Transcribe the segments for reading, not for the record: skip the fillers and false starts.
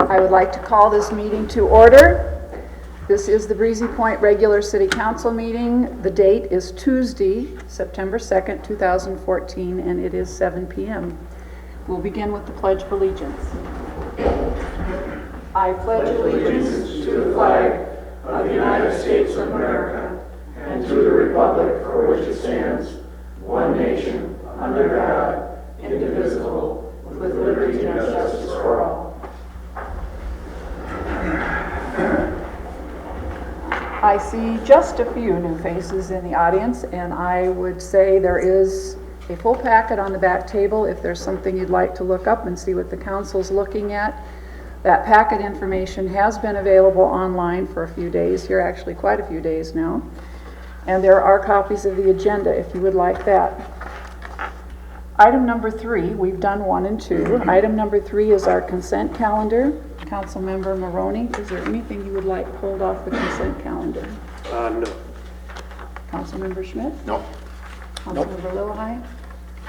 I would like to call this meeting to order. This is the Breezy Point regular city council meeting. The date is Tuesday, September 2nd, 2014, and it is 7 p.m. We'll begin with the Pledge of Allegiance. I pledge allegiance to the flag of the United States of America and to the republic for which it stands, one nation, under God, indivisible, with liberty and justice for all. I see just a few new faces in the audience, and I would say there is a full packet on the back table if there's something you'd like to look up and see what the council's looking at. That packet information has been available online for a few days here, actually quite a few days now. And there are copies of the agenda if you would like that. Item number 3, we've done 1 and 2. Item number 3 is our consent calendar. Councilmember Maroney, is there anything you would like pulled off the consent calendar? No. Councilmember Schmidt? No. Councilmember Lillehei?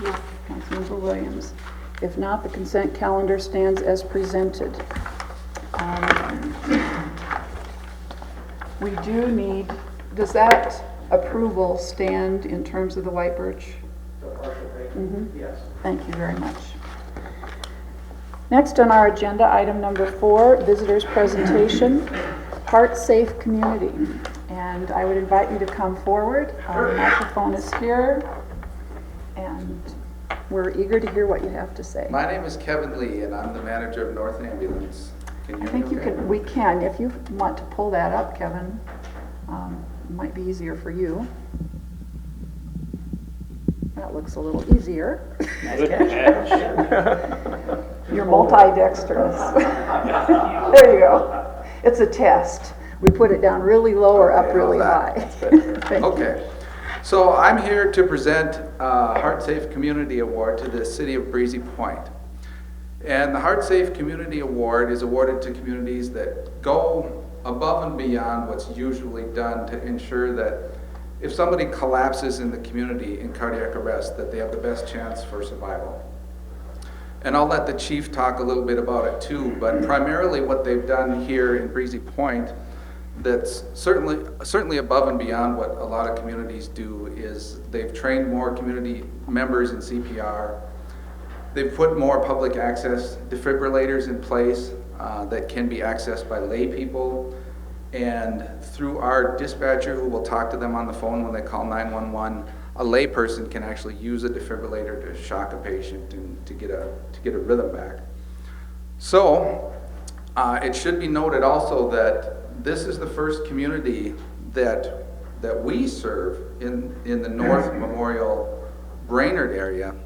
No. Councilmember Williams? If not, the consent calendar stands as presented. We do need, does that approval stand in terms of the White Birch? The partial payment? Mm-hmm. Yes. Thank you very much. Next on our agenda, item number 4, visitors presentation, Heart Safe Community. And I would invite you to come forward. The microphone is here, and we're eager to hear what you have to say. My name is Kevin Lee, and I'm the manager of North Ambulance. Can you hear me? I think you can. We can. If you want to pull that up, Kevin, it might be easier for you. That looks a little easier. Good catch. You're multi-dexterous. There you go. It's a test. We put it down really low or up really high. Okay. So I'm here to present Heart Safe Community Award to the City of Breezy Point. And the Heart Safe Community Award is awarded to communities that go above and beyond what's usually done to ensure that if somebody collapses in the community in cardiac arrest, that they have the best chance for survival. And I'll let the chief talk a little bit about it too, but primarily what they've done here in Breezy Point that's certainly above and beyond what a lot of communities do is they've trained more community members in CPR. They've put more public access defibrillators in place that can be accessed by lay people. And through our dispatcher who will talk to them on the phone when they call 911, a lay person can actually use a defibrillator to shock a patient and to get a rhythm back. So it should be noted also that this is the first community that we serve in the North Memorial Brainerd area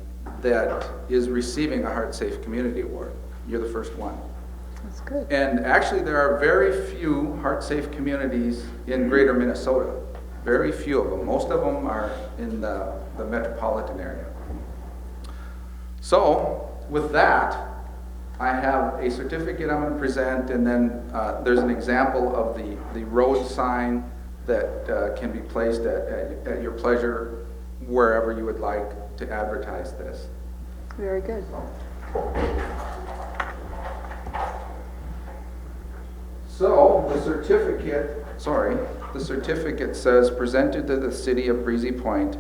that is receiving a Heart Safe Community Award. You're the first one. That's good. And actually there are very few Heart Safe communities in greater Minnesota. Very few of them. Most of them are in the metropolitan area. So with that, I have a certificate I'm going to present, and then there's an example of the road sign that can be placed at your pleasure wherever you would like to advertise this. Very good. So the certificate says presented to the City of Breezy Point,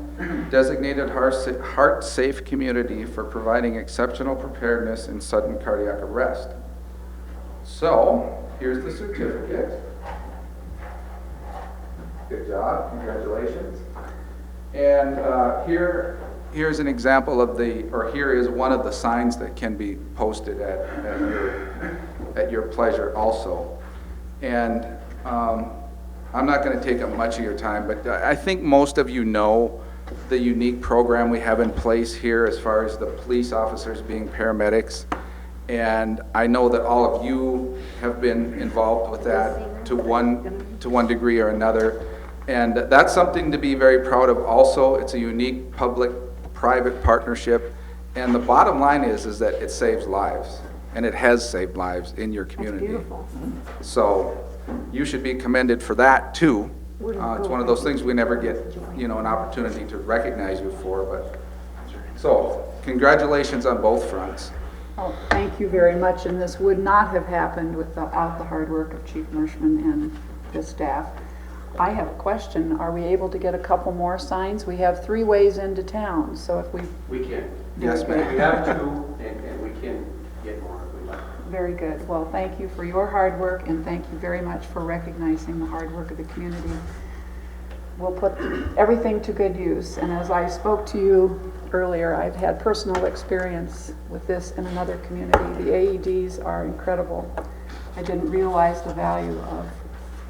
designated Heart Safe Community for providing exceptional preparedness in sudden cardiac arrest. So here's the certificate. Good job, congratulations. And here's an example of here is one of the signs that can be posted at your pleasure also. And I'm not going to take up much of your time, but I think most of you know the unique program we have in place here as far as the police officers being paramedics. And I know that all of you have been involved with that to one degree or another. And that's something to be very proud of also. It's a unique public-private partnership. And the bottom line is that it saves lives. And it has saved lives in your community. That's beautiful. So you should be commended for that too. It's one of those things we never get, an opportunity to recognize you for. But so congratulations on both fronts. Oh, thank you very much, and this would not have happened without the hard work of Chief Merschman and his staff. I have a question. Are we able to get a couple more signs? We have 3 ways into town, so if we... We can. Yes, We ma'am. have 2, and we can get more if we like. Very good. Well, thank you for your hard work, and thank you very much for recognizing the hard work of the community. We'll put everything to good use, and as I spoke to you earlier, I've had personal experience with this in another community. The AEDs are incredible. I didn't realize the value of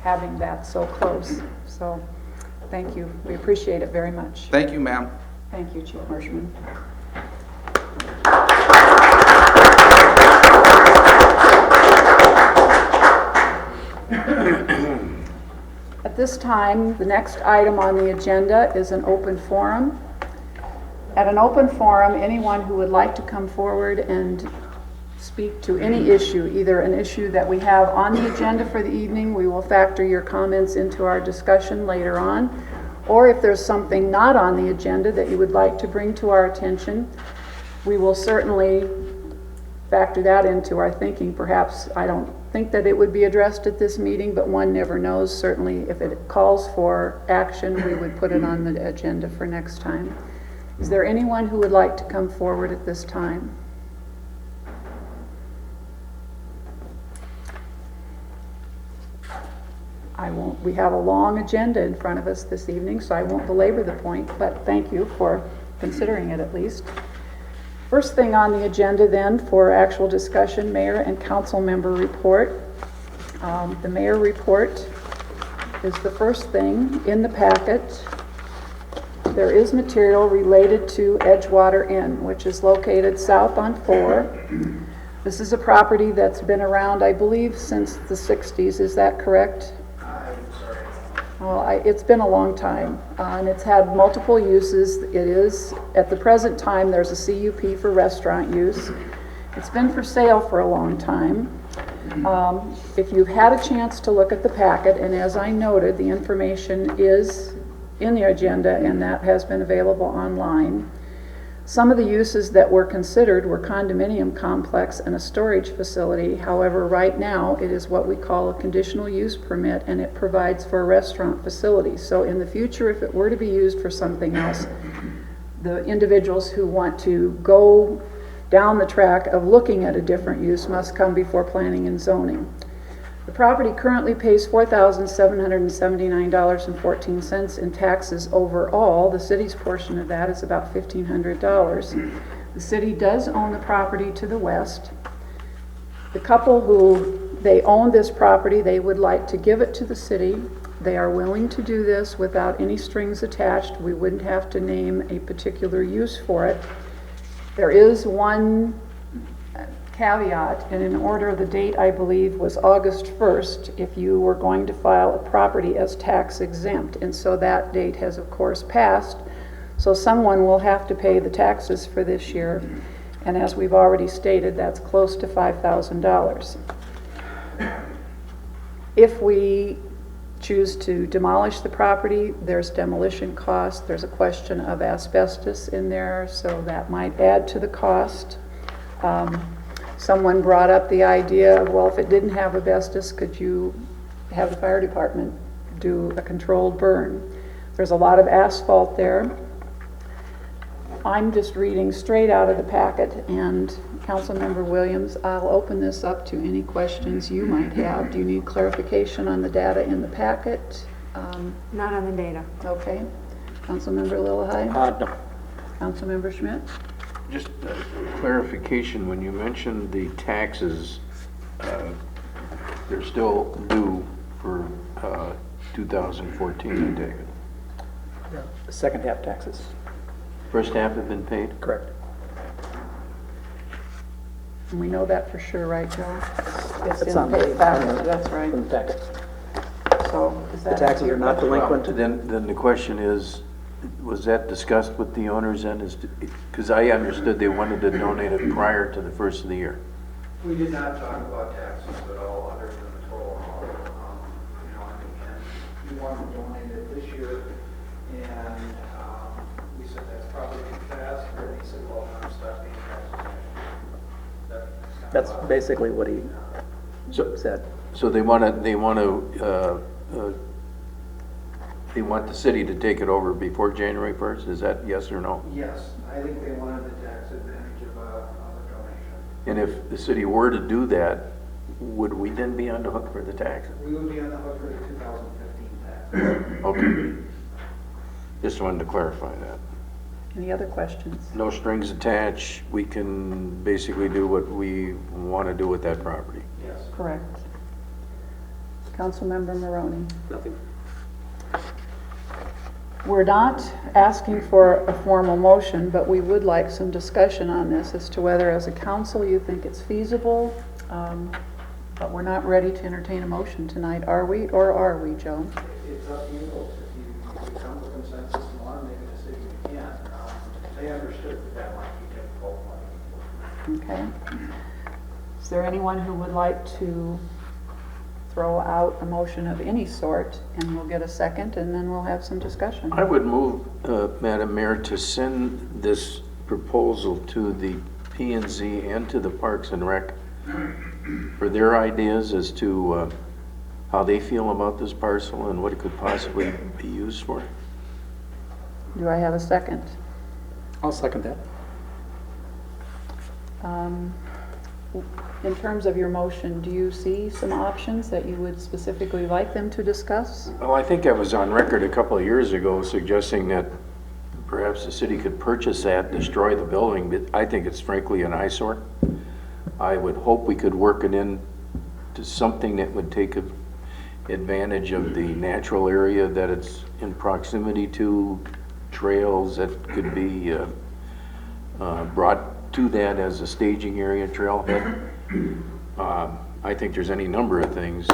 having that so close. So, thank you. We appreciate it very much. Thank you, ma'am. Thank you, Chief Merschman. At this time, the next item on the agenda is an open forum. At an open forum, anyone who would like to come forward and speak to any issue, either an issue that we have on the agenda for the evening, we will factor your comments into our discussion later on, or if there's something not on the agenda that you would like to bring to our attention, we will certainly factor that into our thinking. Perhaps, I don't think that it would be addressed at this meeting, but one never knows. Certainly, if it calls for action, we would put it on the agenda for next time. Is there anyone who would like to come forward at this time? We have a long agenda in front of us this evening, so I won't belabor the point, but thank you for considering it at least. First thing on the agenda then for actual discussion, mayor and council member report. The mayor report is the first thing in the packet. There is material related to Edgewater Inn, which is located south on 4. This is a property that's been around, I believe, since the 60s. Is that correct? Well, it's been a long time, and it's had multiple uses. It is, at the present time, there's a CUP for restaurant use. It's been for sale for a long time. If you've had a chance to look at the packet, and as I noted, the information is in the agenda, and that has been available online. Some of the uses that were considered were condominium complex and a storage facility. However, right now it is what we call a conditional use permit, and it provides for a restaurant facility. So in the future, if it were to be used for something else, the individuals who want to go down the track of looking at a different use must come before planning and zoning. The property currently pays $4,779.14 in taxes overall. The city's portion of that is about $1,500. The city does own the property to the west. The couple who they own this property, they would like to give it to the city. They are willing to do this without any strings attached. We wouldn't have to name a particular use for it. There is one caveat, and in order, the date I believe was August 1st if you were going to file a property as tax exempt, and so that date has of course passed, so someone will have to pay the taxes for this year, and as we've already stated, that's close to $5,000. If we choose to demolish the property, there's demolition costs. There's a question of asbestos in there, so that might add to the cost. Someone brought up the idea of, well, if it didn't have asbestos, could you have the fire department do a controlled burn? There's a lot of asphalt there. I'm just reading straight out of the packet, and Councilmember Williams, I'll open this up to any questions you might have. Do you need clarification on the data in the packet? Not on the data. Okay. Councilmember Lillehei? No. Councilmember Schmidt? Just clarification, when you mentioned the taxes, they're still due for 2014, I take it. The second half taxes. First half have been paid? Correct. And we know that for sure, right, Joe? It's in on the the packet. That's right. From the tax. So is The that taxes are not delinquent. Then the question is, was that discussed with the owners then? Because I understood they wanted to donate it prior to the first of the year. We did not talk about taxes at all, other than the total amount. And we wanted to donate it this year, and we said that's probably too fast, and he said, well, I'm stuck paying taxes. That's That's basically what he said. So they want the city to take it over before January 1st? Is that yes or no? Yes, I think they wanted the tax advantage of a donation. And if the city were to do that, would we then be on the hook for the tax? We would be on the hook for the 2015 tax. Okay. Just wanted to clarify that. Any other questions? No strings attached. We can basically do what we want to do with that property. Yes. Correct. Councilmember Maroney. Nothing. We're not asking for a formal motion, but we would like some discussion on this as to whether as a council you think it's feasible. But we're not ready to entertain a motion tonight, are we? Or are we, Joe? It's up to you folks. If you come to consensus and want to make a decision, you can. They understood that might be difficult. Okay. Is there anyone who would like to throw out a motion of any sort, and we'll get a second, and then we'll have some discussion? I would move, Madam Mayor, to send this proposal to the P&Z and to the Parks and Rec for their ideas as to how they feel about this parcel and what it could possibly be used for. Do I have a second? I'll second that. In terms of your motion, do you see some options that you would specifically like them to discuss? Well, I think I was on record a couple of years ago suggesting that perhaps the city could purchase that, destroy the building, but I think it's frankly an eyesore. I would hope we could work it in to something that would take advantage of the natural area that it's in proximity to, trails that could be brought to that as a staging area, trailhead. I think there's any number of things,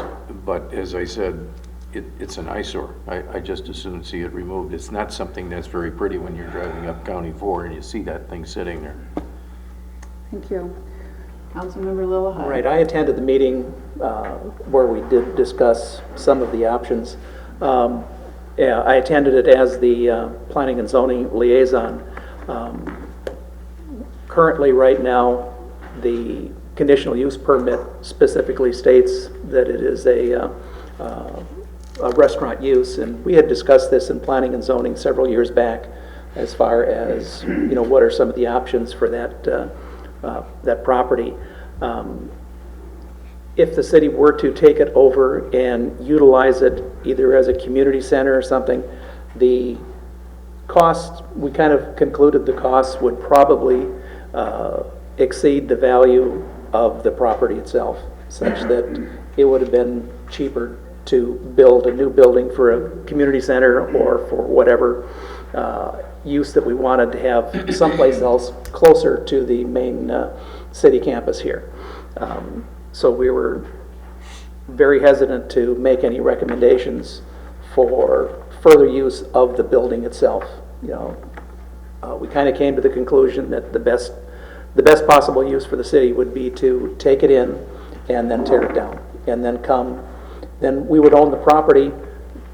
but as I said, it's an eyesore. I just as soon see it removed. It's not something that's very pretty when you're driving up County 4 and you see that thing sitting there. Thank you. Councilmember Lillehei. Right, I attended the meeting where we did discuss some of the options. Yeah, I attended it as the planning and zoning liaison. Currently, right now, the conditional use permit specifically states that it is a restaurant use, and we had discussed this in planning and zoning several years back as far as, what are some of the options for that property. If the city were to take it over and utilize it either as a community center or something, the cost, we kind of concluded the costs would probably exceed the value of the property itself, such that it would have been cheaper to build a new building for a community center or for whatever use that we wanted to have someplace else closer to the main city campus here. So we were very hesitant to make any recommendations for further use of the building itself. We kind of came to the conclusion that the best possible use for the city would be to take it in and then tear it down, and then we would own the property.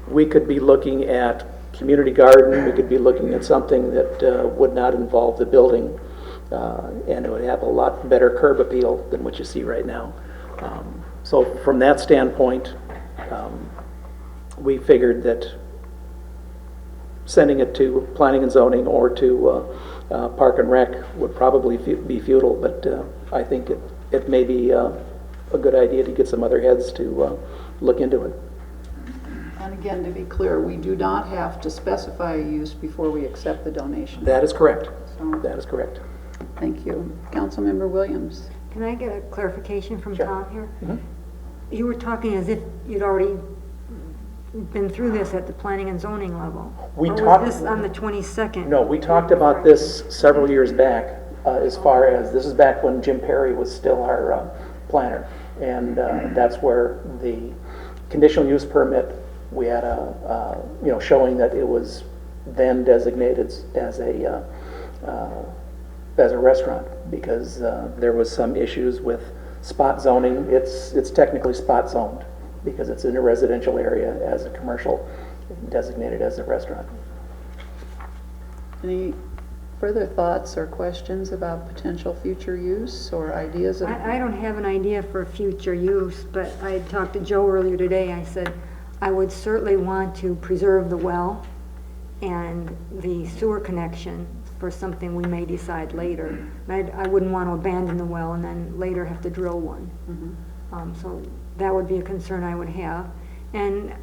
We could be looking at community garden, we could be looking at something that would not involve the building, and it would have a lot better curb appeal than what you see right now. So from that standpoint, we figured that sending it to planning and zoning or to Park and Rec would probably be futile, but I think it may be a good idea to get some other heads to look into it. And again, to be clear, we do not have to specify a use before we accept the donation. That is correct. So, That is correct. thank you. Councilmember Williams. Can I get a clarification from Sure. Tom here? Mhm. You were talking as if you'd already been through this at the planning and zoning level. We Or was talked- this on the 22nd? No, we talked about this several years back, as far as, this is back when Jim Perry was still our planner. And that's where the conditional use permit, we had showing that it was then designated as a restaurant, because there was some issues with spot zoning. It's technically spot zoned because it's in a residential area as a commercial, designated as a restaurant. Any further thoughts or questions about potential future use or ideas of? I don't have an idea for future use, but I talked to Joe earlier today. I said, I would certainly want to preserve the well and the sewer connection for something we may decide later. I wouldn't want to abandon the well and then later have to drill one. So that would be a concern I would have. And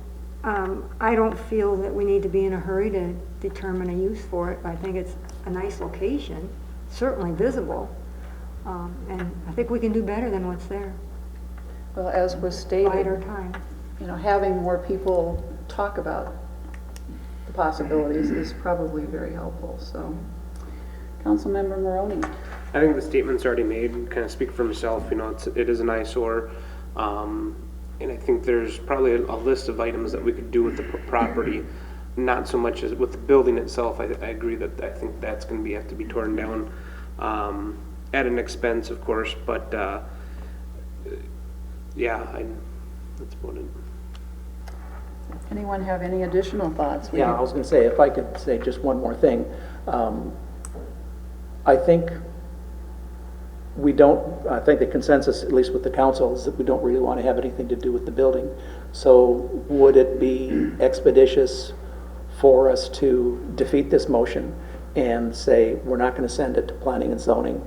I don't feel that we need to be in a hurry to determine a use for it. I think it's a nice location, certainly visible, and I think we can do better than what's there. Well, as was Bide our stated, time. having more people talk about the possibilities is probably very helpful, so. Councilmember Maroney. I think the statement's already made, kind of speak for myself, it is an eyesore. And I think there's probably a list of items that we could do with the property, not so much as with the building itself. I agree that I think that's going to have to be torn down at an expense, of course, but yeah, that's about it. Anyone have any additional thoughts? Yeah, I was going to say, if I could say just one more thing. I think the consensus, at least with the council, is that we don't really want to have anything to do with the building. So would it be expeditious for us to defeat this motion and say, we're not going to send it to planning and zoning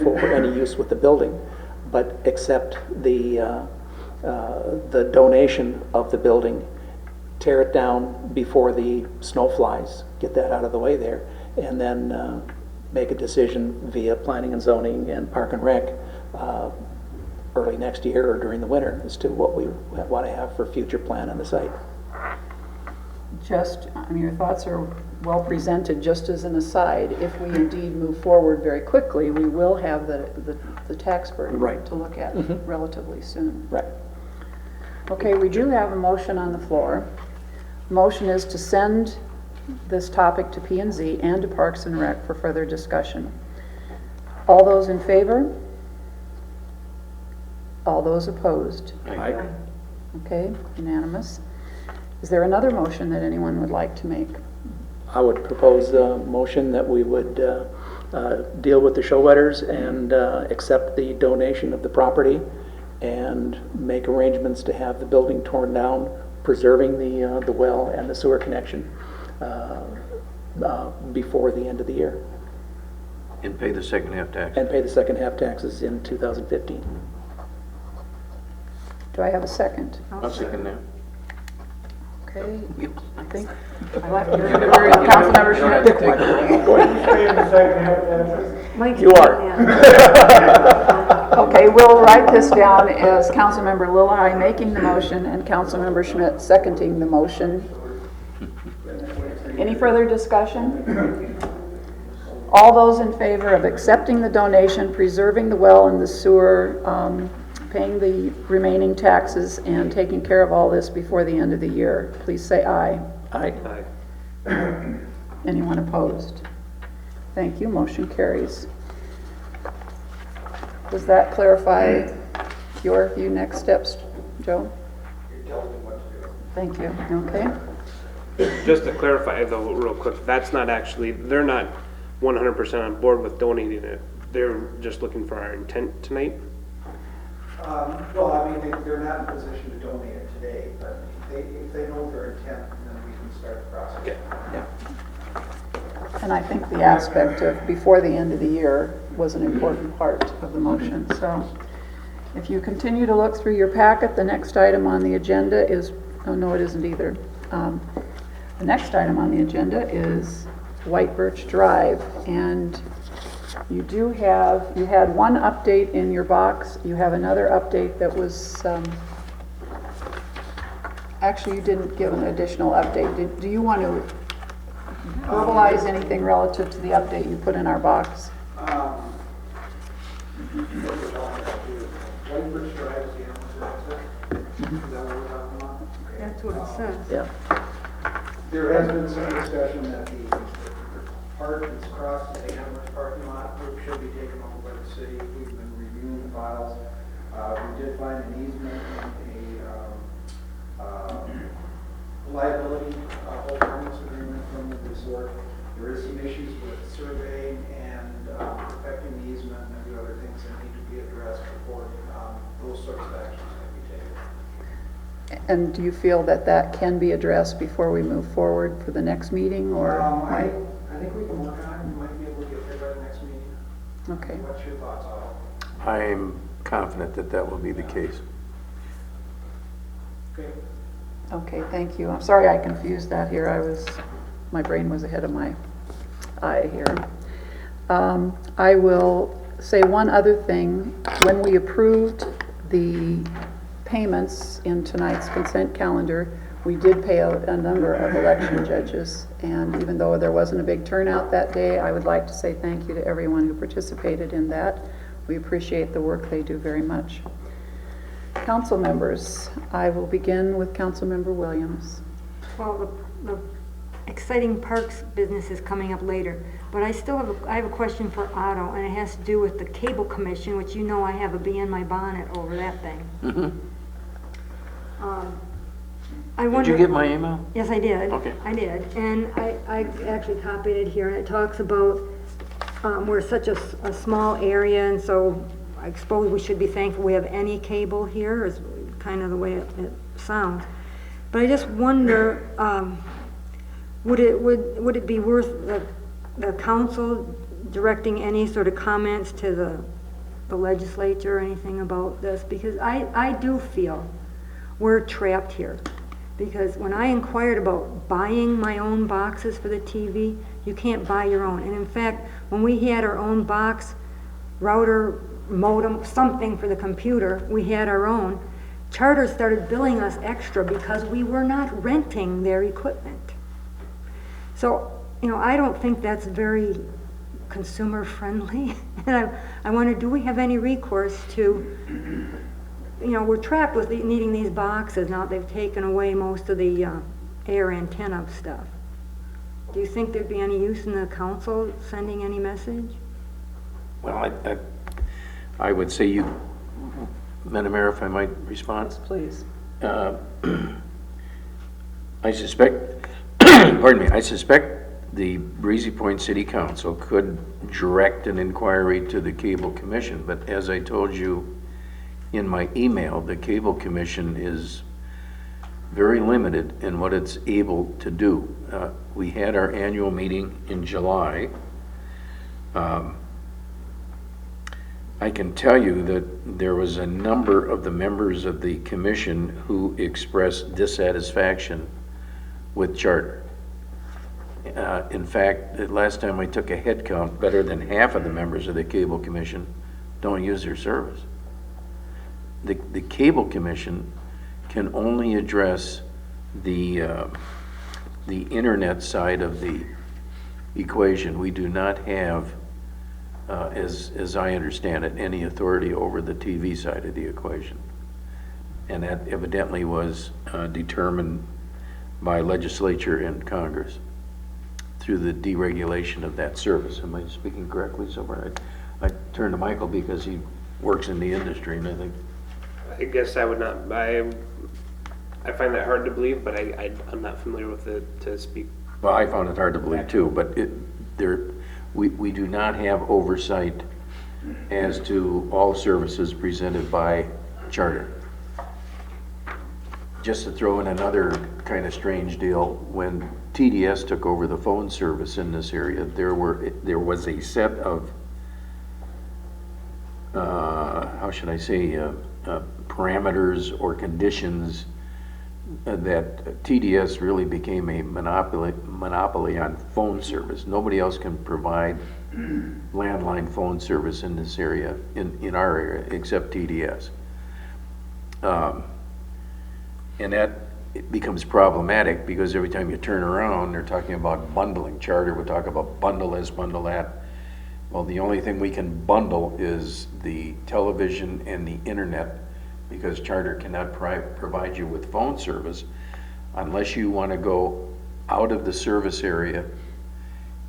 for any use with the building, but accept the donation of the building, tear it down before the snow flies, get that out of the way there, and then make a decision via planning and zoning and park and rec early next year or during the winter as to what we want to have for future plan on the site. Your thoughts are well presented. Just as an aside, if we indeed move forward very quickly, we will have the tax burden Right. to look at relatively soon. Right. Okay, we do have a motion on the floor. Motion is to send this topic to P&Z and to Parks and Rec for further discussion. All those in favor? All those opposed? Aye. Okay, unanimous. Is there another motion that anyone would like to make? I would propose a motion that we would deal with the show letters and accept the donation of the property and make arrangements to have the building torn down, preserving the well and the sewer connection before the end of the year. And pay the second half tax. And pay the second half taxes in 2015. Do I have a second? I'll second that. Okay, I think I left your Councilmember Schmidt. Mike, You are. yeah. Okay, we'll write this down as Councilmember Lillehei making the motion and Councilmember Schmidt seconding the motion. Any further discussion? All those in favor of accepting the donation, preserving the well and the sewer, paying the remaining taxes, and taking care of all this before the end of the year, please say aye. Aye. Aye. Anyone opposed? Thank you, motion carries. Does that clarify your view, next steps, Joe? You're telling me what to do. Thank you, okay. Just to clarify though, real quick, that's not actually, they're not 100% on board with donating it. They're just looking for our intent tonight. Well, I mean, they're not in a position to donate it today, but if they know their intent, then we can start the process. Okay. Yeah. And I think the aspect of before the end of the year was an important part of the motion. So if you continue to look through your packet, the next item on the agenda is, oh no, it isn't either. The next item on the agenda is White Birch Drive, and you had one update in your box. You have another update that was, actually you didn't give an additional update. Do you want to verbalize anything relative to the update you put in our box? What we're talking about here, White Birch Drive is the emergency exit. Is that what we're talking about? Okay. That's what it says. Yeah. There has been some discussion that the part that's across the Amherst parking lot should be taken over by the city. We've been reviewing the files. We did find an easement and a liability hold harmless agreement from the resort There is some issues with surveying and perfecting the easement and a few other things that need to be addressed before those sorts of actions can be taken. And do you feel that that can be addressed before we move forward for the next meeting, or? I think we can work on it. We might be able to get there by the next meeting. Okay. What's your thoughts, Otto? I'm confident that that will be the case. Okay. Okay, thank you. I'm sorry I confused that here. My brain was ahead of my eye here. I will say one other thing. When we approved the payments in tonight's consent calendar, we did pay a number of election judges. And even though there wasn't a big turnout that day, I would like to say thank you to everyone who participated in that. We appreciate the work they do very much. Council members, I will begin with Councilmember Williams. Well, the exciting parks business is coming up later, but I still have a question for Otto, and it has to do with the cable commission, which you know I have a bee in my bonnet over that thing. I Did wonder. you get my email? Yes, I did. Okay. I did, and I actually copied it here, and it talks about we're such a small area, and so I suppose we should be thankful we have any cable here, is kind of the way it sounds. But I just wonder, would it be worth the council directing any sort of comments to the legislature or anything about this? Because I do feel we're trapped here. Because when I inquired about buying my own boxes for the TV, you can't buy your own. And in fact, when we had our own box, router, modem, something for the computer, we had our own. Charter started billing us extra because we were not renting their equipment. So, I don't think that's very consumer friendly. And I wonder, do we have any recourse to, we're trapped with needing these boxes now. They've taken away most of the air antenna stuff. Do you think there'd be any use in the council sending any message? Well, I would say Madam Mayor, if I might respond. Yes, please. I suspect, pardon me, I suspect the Breezy Point City Council could direct an inquiry to the Cable Commission, but as I told you in my email, the Cable Commission is very limited in what it's able to do. We had our annual meeting in July. I can tell you that there was a number of the members of the commission who expressed dissatisfaction with Charter. In fact, the last time I took a head count, better than half of the members of the Cable Commission don't use their service. The Cable Commission can only address the internet side of the equation. We do not have, as I understand it, any authority over the TV side of the equation. And that evidently was determined by legislature and Congress through the deregulation of that service. Am I speaking correctly somewhere? I turn to Michael because he works in the industry, and I think. I guess I would not, I find that hard to believe, but I'm not familiar with it to speak. Well, I found it hard to believe too, but we do not have oversight as to all services presented by Charter. Just to throw in another kind of strange deal, when TDS took over the phone service in this area, there was a set of how should I say parameters or conditions that TDS really became a monopoly on phone service. Nobody else can provide landline phone service in this area, in our area, except TDS. And that it becomes problematic because every time you turn around, they're talking about bundling. Charter would talk about bundle this, bundle that. Well, the only thing we can bundle is the television and the internet, because Charter cannot provide you with phone service unless you want to go out of the service area.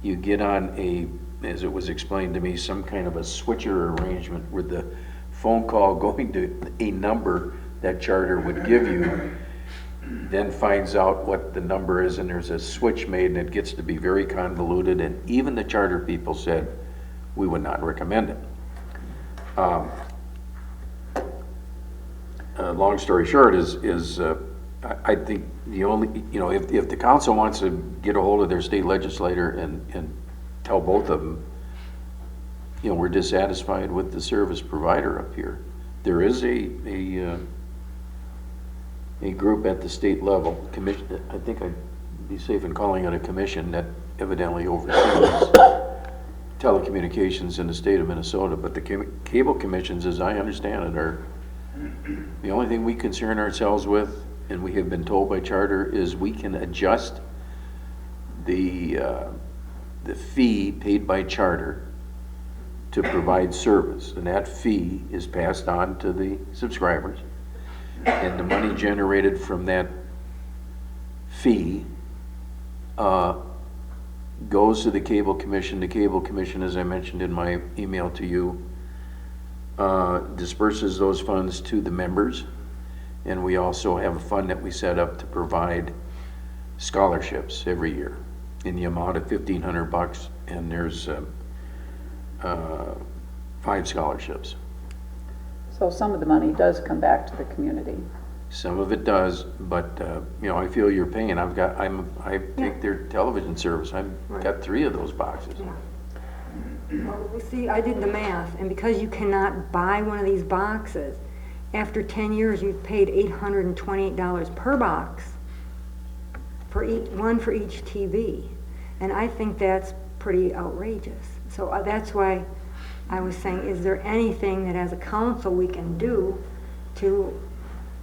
You get on as it was explained to me, some kind of a switcher arrangement with the phone call going to a number that Charter would give you, then finds out what the number is, and there's a switch made, and it gets to be very convoluted, and even the charter people said, we would not recommend it. Long story short is I think the only, if the council wants to get a hold of their state legislator and tell both of them, we're dissatisfied with the service provider up here. There is a group at the state level, commission, I think I'd be safe in calling it a commission, that evidently oversees telecommunications in the state of Minnesota, but the cable commissions, as I understand it, are the only thing we concern ourselves with, and we have been told by charter, is we can adjust the fee paid by charter to provide service, and that fee is passed on to the subscribers, and the money generated from that fee goes to the cable commission. The cable commission, as I mentioned in my email to you, disperses those funds to the members, and we also have a fund that we set up to provide scholarships every year in the amount of $1,500, and there's 5 scholarships. So some of the money does come back to the community. Some of it does, but I feel your pain. I take their television service. I've got 3 of those boxes. Well, see, I did the math, and because you cannot buy one of these boxes, after 10 years, you've paid $828 per box, one for each TV. And I think that's pretty outrageous. So that's why I was saying, is there anything that as a council we can do to,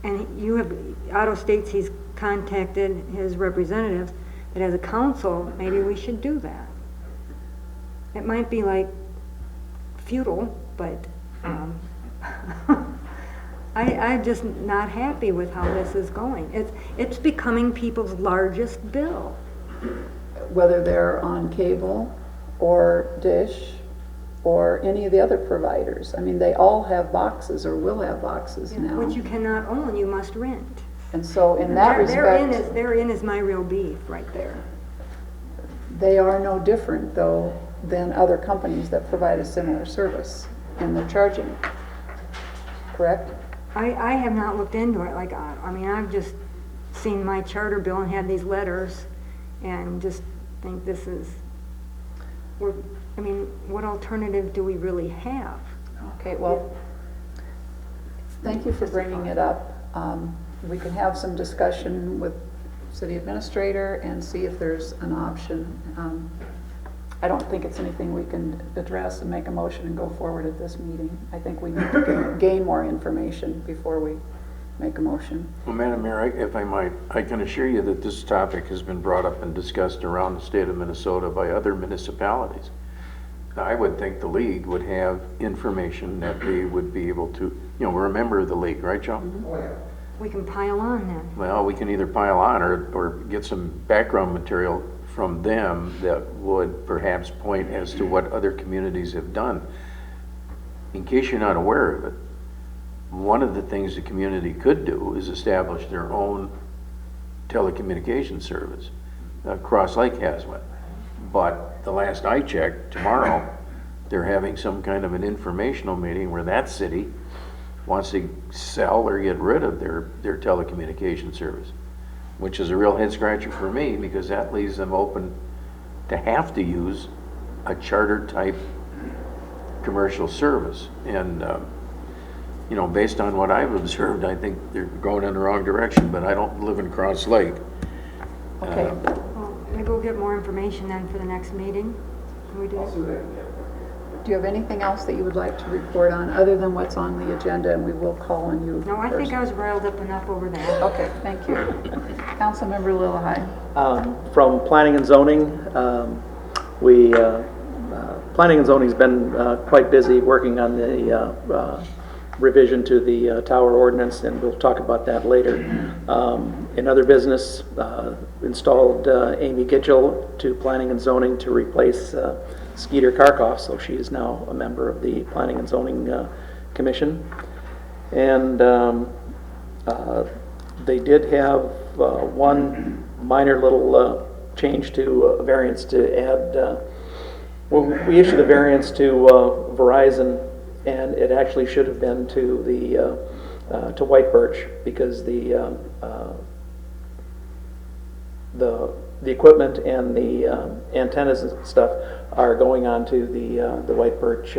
and Otto states he's contacted his representatives, that as a council, maybe we should do that. It might be like futile, but I'm just not happy with how this is going. It's becoming people's largest bill. Whether they're on cable or dish or any of the other providers. I mean, they all have boxes or will have boxes now. Which you cannot own, you must rent. And so in that respect, Therein is my real beef right there. they are no different though than other companies that provide a similar service in their charging, correct? I have not looked into it. Like, I mean, I've just seen my charter bill and had these letters and just think this is, I mean, what alternative do we really have? Okay, well, thank you for bringing it up. We can have some discussion with city administrator and see if there's an option. I don't think it's anything we can address and make a motion and go forward at this meeting. I think we need to gain more information before we make a motion. Well, Madam Mayor, if I might, I can assure you that this topic has been brought up and discussed around the state of Minnesota by other municipalities. I would think the league would have information that they would be able to, we're a member of the league, right, Joe? Oh, yeah. We can pile on then. Well, we can either pile on or get some background material from them that would perhaps point as to what other communities have done. In case you're not aware of it, one of the things the community could do is establish their own telecommunications service. Cross Lake has one. But the last I checked, tomorrow, they're having some kind of an informational meeting where that city wants to sell or get rid of their telecommunication service, which is a real head scratcher for me because that leaves them open to have to use a charter type commercial service. And based on what I've observed, I think they're going in the wrong direction, but I don't live in Cross Lake. Okay. Well, maybe we'll get more information then for the next meeting. Can we do I'll see that? what I can get. Do you have anything else that you would like to report on other than what's on the agenda, and we will call on you No, I think first? I was riled up enough over that. Okay, thank you. Councilmember Lillehei. From planning and zoning, planning and zoning's been quite busy working on the revision to the tower ordinance, and we'll talk about that later. In other business, installed Amy Gitchell to planning and zoning to replace Skeeter Karkoff, so she is now a member of the Planning and Zoning Commission. And They did have one minor little change to a variance to add, well, we issued a variance to Verizon, and it actually should have been to to White Birch, because the equipment and the antennas and stuff are going on to the White Birch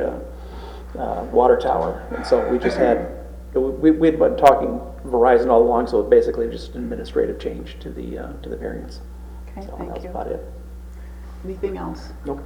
water tower. And so we just had, we'd been talking Verizon all along, so it basically just an administrative change to the variance. Okay, So thank that's you. about it. Anything else? Nope.